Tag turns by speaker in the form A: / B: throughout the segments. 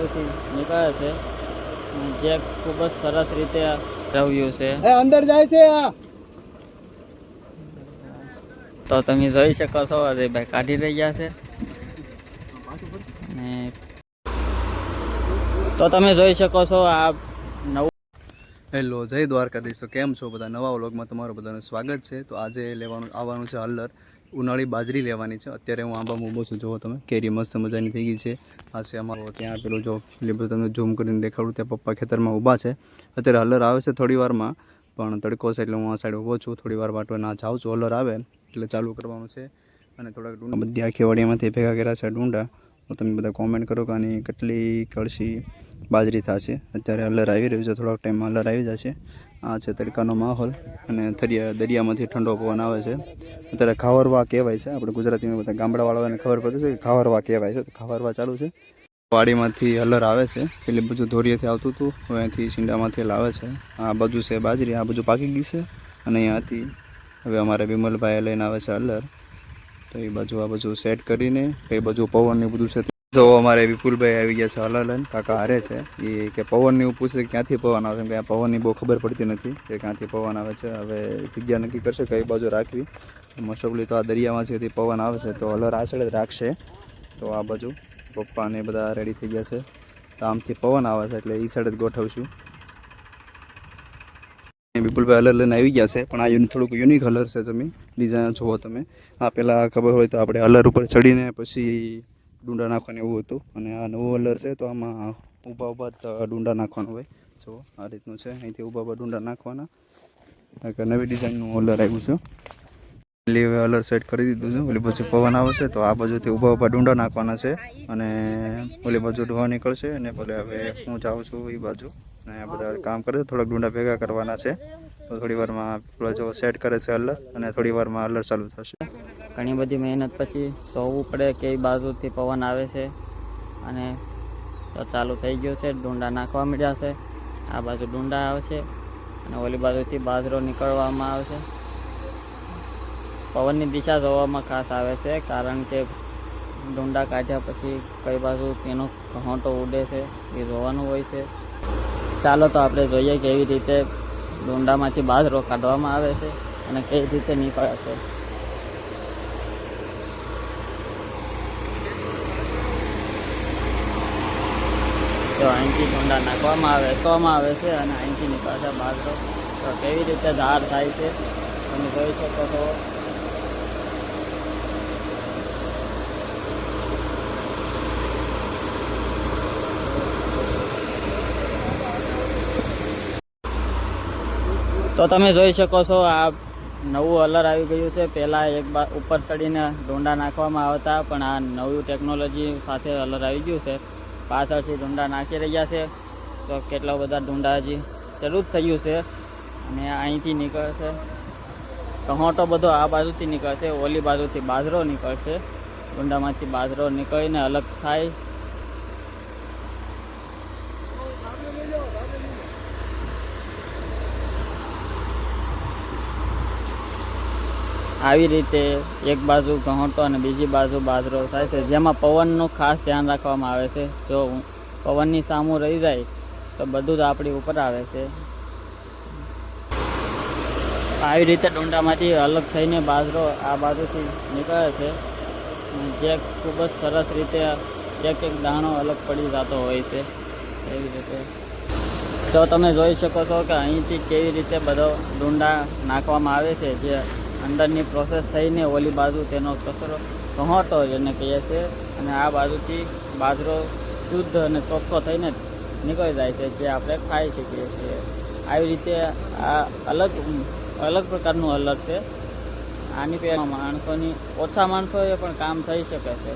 A: બાજુથી નીકળે છે, જે ખૂબ જ સરસ રીતે રહ્યું છે.
B: અંદર જાય છે.
A: તો તમે જોઈ શકો છો અજયભાઈ કાઢી રહ્યા છે. અને તો તમે જોઈ શકો છો આ નવું.
B: હેલો, જય દ્વારકાધીશ. તો કેમ છો બધા? નવા વ્લોગમાં તમારું બધાનું સ્વાગત છે. તો આજે આવવાનું છે હળદર. ઉનાળી બાજરી લેવાની છે. અત્યારે હું આંબા ઊભો છું, જુઓ તમે, કેરી મસ્ત મજાની થઈ ગઈ છે. આ છે અમારો ત્યાં પેલું જો લીંબુ તમને ઝૂમ કરીને દેખાડું, ત્યાં પપ્પા ખેતરમાં ઊભા છે. અત્યારે હળદર આવે છે થોડી વારમાં, પણ તડકો છે એટલે હું આ સાઈડ ઊભો છું. થોડી વાર માટે ના જાઉં છું, હળદર આવે એટલે ચાલુ કરવાનું છે. અને થોડાક ડુંડા બધી આખી વાડીમાંથી ભેગા કર્યા છે ડુંડા. તો તમે બધા કોમેન્ટ કરો કે આની કેટલી કળશી બાજરી થશે. અત્યારે હળદર આવી રહ્યું છે, થોડોક ટાઈમમાં હળદર આવી જશે. આ છે તડકાનો માહોલ અને દરિયામાંથી ઠંડો પવન આવે છે. અત્યારે ખાવરવા કહેવાય છે, આપણે ગુજરાતીમાં બધા ગામડાવાળાને ખબર પડતી છે કે ખાવરવા કહેવાય છે. તો ખાવરવા ચાલુ છે. વાડીમાંથી હળદર આવે છે, પેલી બાજુ ધોરીએથી આવતું હતું, હવે અહીંથી છીંડામાંથી લાવે છે. આ બાજુ છે બાજરી, આ બાજુ પાકી ગઈ છે. અને અહીંયાથી હવે અમારે વિમલભાઈ લઈને આવે છે હળદર. તો એ બાજુ આ બાજુ સેટ કરીને એ બાજુ પવનને બધું છે. જો અમારે વિપુલભાઈ આવી ગયા છે હળદર લઈને, કાકા હારે છે. એ કે પવનની એવું પૂછે ક્યાંથી પવન આવે છે, કે આ પવનની બહુ ખબર પડતી નથી કે ક્યાંથી પવન આવે છે. હવે જગ્યા નક્કી કરશે કઈ બાજુ રાખવી. મોસ્ટઓફલી તો આ દરિયામાંથી પવન આવે છે, તો હળદર આ સાઈડ જ રાખશે. તો આ બાજુ પપ્પા ને બધા રેડી થઈ ગયા છે. તો આમથી પવન આવે છે એટલે એ સાઈડ જ ગોઠવશું. વિપુલભાઈ હળદર લઈને આવી ગયા છે, પણ આ થોડુંક યુનિક હળદર છે. તમે ડિઝાઇન જુઓ તમે. આ પહેલાં ખબર હોય તો આપણે હળદર ઉપર ચડીને પછી ડુંડા નાખવાનું એવું હતું, અને આ નવું હળદર છે. તો આમાં ઊભા ઊભા ડુંડા નાખવાનું હોય. જો આ રીતનું છે, અહીંથી ઊભા ઊભા ડુંડા નાખવાના. નવી ડિઝાઇનનું હળદર આવ્યું છે. એટલે હળદર સેટ કરી દીધું છે. ઓલી બાજુ પવન આવશે તો આ બાજુથી ઊભા ઊભા ડુંડા નાખવાના છે, અને ઓલી બાજુ ધોવા નીકળશે. અને ભલે હવે હું જાઉં છું એ બાજુ, અને આ બધા કામ કરે છે. થોડાક ડુંડા ભેગા કરવાના છે. તો થોડી વારમાં જો સેટ કરે છે હળદર, અને થોડી વારમાં હળદર ચાલુ થશે.
A: ઘણી બધી મહેનત પછી જોવું પડે કઈ બાજુથી પવન આવે છે. અને તો ચાલુ થઈ ગયું છે, ડુંડા નાખવા મળ્યા છે. આ બાજુ ડુંડા આવે છે અને ઓલી બાજુથી બાજરો નીકળવામાં આવે છે. પવનની દિશા જોવામાં ખાસ આવે છે, કારણ કે ડુંડા કાઢ્યા પછી કઈ બાજુ તેનો ઘોંટો ઉડે છે એ જોવાનું હોય છે. ચાલો તો આપણે જોઈએ કેવી રીતે ડુંડામાંથી બાજરો કાઢવામાં આવે છે અને કઈ રીતે નીકળે છે. તો અહીંથી ડુંડા નાખવામાં આવે છે અને અહીંથી નીકળશે બાજરો. તો કેવી રીતે ધાર થાય છે તમે જોઈ શકો છો. તો તમે જોઈ શકો છો આ નવું હળદર આવી ગયું છે. પહેલાં એક ઉપર ચડીને ડુંડા નાખવામાં આવતા, પણ આ નવી ટેકનોલોજી સાથે હળદર આવી ગયું છે. પાછળથી ડુંડા નાખી રહ્યા છે. તો કેટલા બધા ડુંડા હજી શરૂ જ થયું છે. અને અહીંથી નીકળશે ઘોંટો બધો આ બાજુથી નીકળશે, ઓલી બાજુથી બાજરો નીકળશે. ડુંડામાંથી બાજરો નીકળીને અલગ થાય. આવી રીતે એક બાજુ ઘોંટો અને બીજી બાજુ બાજરો થાય છે, જેમાં પવનનું ખાસ ધ્યાન રાખવામાં આવે છે. જો પવનની સામું રહી જાય તો બધું જ આપણી ઉપર આવે છે. આવી રીતે ડુંડામાંથી અલગ થઈને બાજરો આ બાજુથી નીકળે છે, જે ખૂબ જ સરસ રીતે એક એક દાણો અલગ પડી જતો હોય છે. એવી રીતે તો તમે જોઈ શકો છો કે અહીંથી કેવી રીતે બધો ડુંડા નાખવામાં આવે છે, જે અંદરની પ્રોસેસ થઈને ઓલી બાજુ તેનો કચરો ઘોંટો જેને કહીએ છીએ, અને આ બાજુથી બાજરો શુદ્ધ અને ચોખ્ખો થઈને નીકળી જાય છે, જે આપણે ખાઈ શકીએ છીએ. આવી રીતે આ અલગ પ્રકારનું હળદર છે. આની પહેલાં માણસોની ઓછા માણસોએ પણ કામ થઈ શકે છે.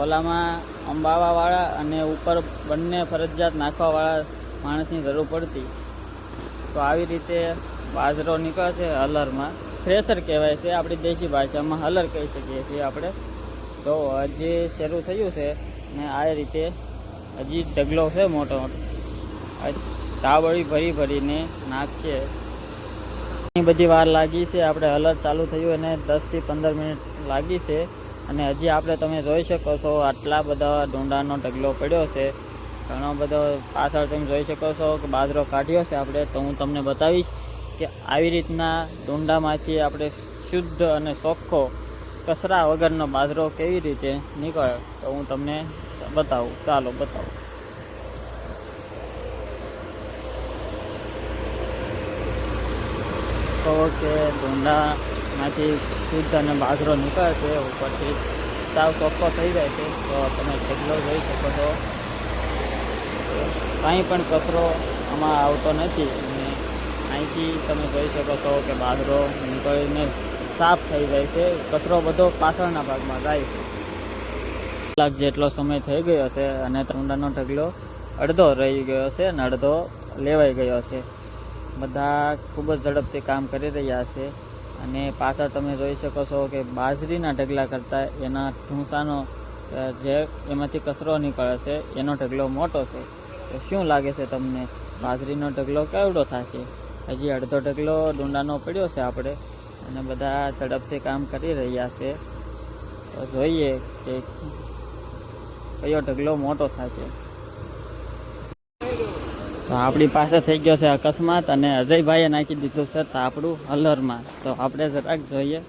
A: ઓલામાં અંબાવાવાળા અને ઉપર બંને ફરજિયાત નાખવાવાળા માણસની જરૂર પડતી. તો આવી રીતે બાજરો નીકળે છે હળદરમાં. થ્રેસર કહેવાય છે, આપણી દેશી ભાષામાં હળદર કહી શકીએ છીએ આપણે. તો હજી શરૂ થયું છે ને આ રીતે હજી ઢગલો છે મોટો તાવડી ભરીને નાખશે. ઘણી બધી વાર લાગી છે. આપણે હળદર ચાલુ થયું અને 10 થી 15 મિનિટ લાગી છે. અને હજી આપણે તમે જોઈ શકો છો આટલા બધા ડુંડાનો ઢગલો પડ્યો છે. ઘણો બધો પાછળ તમે જોઈ શકો છો કે બાજરો કાઢ્યો છે આપણે. તો હું તમને બતાવીશ કે આવી રીતના ડુંડામાંથી આપણે શુદ્ધ અને ચોખ્ખો કચરા વગરનો બાજરો કેવી રીતે નીકળે તો હું તમને બતાવું. ચાલો બતાવું. તો કે ડુંડામાંથી શુદ્ધ અને બાજરો નીકળે છે, ઉપરથી સાવ ચોખ્ખો થઈ જાય છે. તો તમે ઢગલો જોઈ શકો છો, કાંઈ પણ કચરો આમાં આવતો નથી. અને અહીંથી તમે જોઈ શકો છો કે બાજરો નીકળીને સાફ થઈ જાય છે. કચરો બધો પાછળના ભાગમાં જાય છે. કલાક જેટલો સમય થઈ ગયો છે અને ડુંડાનો ઢગલો અડધો રહી ગયો છે અને અડધો લેવાઈ ગયો છે. બધા ખૂબ જ ઝડપથી કામ કરી રહ્યા છે. અને પાછળ તમે જોઈ શકો છો કે બાજરીના ઢગલા કરતાં એના ઢૂંસાનો જે એમાંથી કચરો નીકળે છે એનો ઢગલો મોટો છે. તો શું લાગે છે તમને, બાજરીનો ઢગલો કેવડો થશે? હજી અડધો ઢગલો ડુંડાનો પડ્યો છે આપણે, અને બધા ઝડપથી કામ કરી રહ્યા છે. તો જોઈએ કે કયો ઢગલો મોટો થશે. તો આપણી પાસે થઈ ગયો છે અકસ્માત, અને અજયભાઈએ નાખી દીધું છે તાપડું હલરમાં. તો આપણે જરાક જોઈએ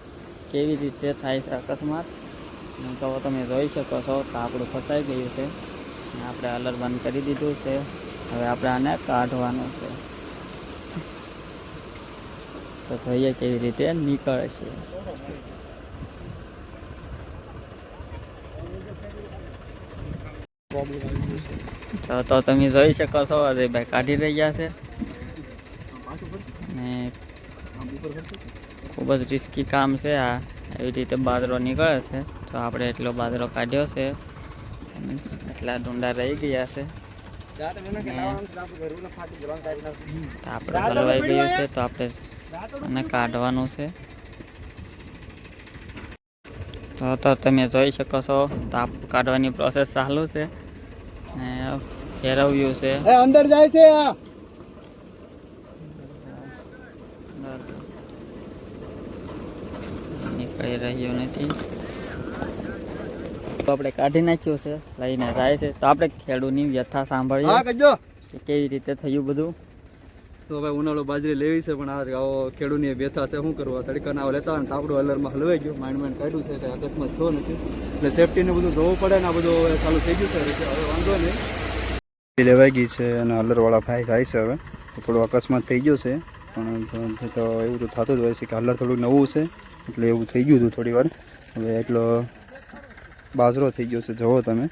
A: કેવી રીતે થાય છે અકસ્માત. તો તમે જોઈ શકો છો તાપડું ફસાઈ ગયું છે. આપણે હલર બંધ કરી દીધું છે. હવે આપણે આને કાઢવાનું છે. તો જોઈએ કેવી રીતે નીકળે છે. તો તમે જોઈ શકો છો અજયભાઈ કાઢી રહ્યા છે. ને ખૂબ જ રિસ્કી કામ છે આ. એવી રીતે બાજરો નીકળે છે. તો આપણે એટલો બાજરો કાઢ્યો છે, એટલા ડુંડા રહી ગયા છે. આપણે હલવાઈ ગયું છે, તો આપણે અને કાઢવાનું છે. તો તમે જોઈ શકો છો તાપ કાઢવાની પ્રોસેસ ચાલુ છે. ને ફેરવ્યું છે,
B: અંદર જાય છે.
A: નીકળી રહ્યું નથી. તો આપણે કાઢી નાખ્યું છે, લઈને જાય છે. તો આપણે ખેડૂતની વ્યથા સાંભળીએ કે કેવી રીતે થયું બધું.
B: તો ભાઈ ઉનાળો બાજરી લેવી છે, પણ આવો ખેડૂતની વ્યથા છે. શું કરવું, તડકાના આવો લેતા હોય ને તાપડું હલરમાં હલવાઈ ગયું, માંડ કાઢ્યું છે, એટલે અકસ્માત થયો નથી. એટલે સેફટીને બધું જોવું પડે ને. આ બધું ચાલુ થઈ ગયું છે, હવે વાંધો નહીં. લેવાઈ ગઈ છે અને હલરવાળા ભાઈ થાય છે. હવે થોડો અકસ્માત થઈ ગયો છે, પણ તો એવું તો થતું જ હોય છે કે હલર થોડુંક નવું છે, એટલે એવું થઈ ગયું હતું થોડી વાર. હવે એટલો બાજરો થઈ ગયો છે, જુઓ તમે.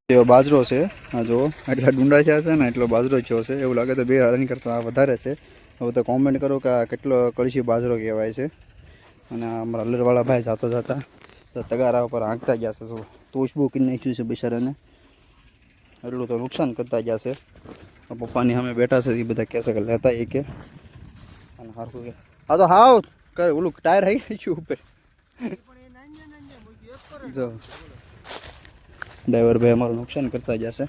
B: એવો બાજરો છે આ, જુઓ આટલા ડુંડા થયા છે ને, એટલો બાજરો થયો છે. એવું લાગે તો બે હરણ કરતાં આ વધારે છે. હવે તો કોમેન્ટ કરો કે આ કેટલો કળશી બાજરો કહેવાય છે. અને અમારા હલરવાળા ભાઈ જાતા જતા તો તગારા ઉપર આંકતા ગયા છે. શું તોશબું કરી નાખ્યું છે બિચારાને, એટલું તો નુકસાન કરતા ગયા છે. પપ્પાની સામે બેઠા છે, એ બધા કહેશે કે લેતા એ કે અને સારું કે હા તો હાવ કરે ઓલું ટાયર આવી ગયું ઉપર. જો ડ્રાઈવર ભાઈ અમારું નુકસાન કરતા જશે.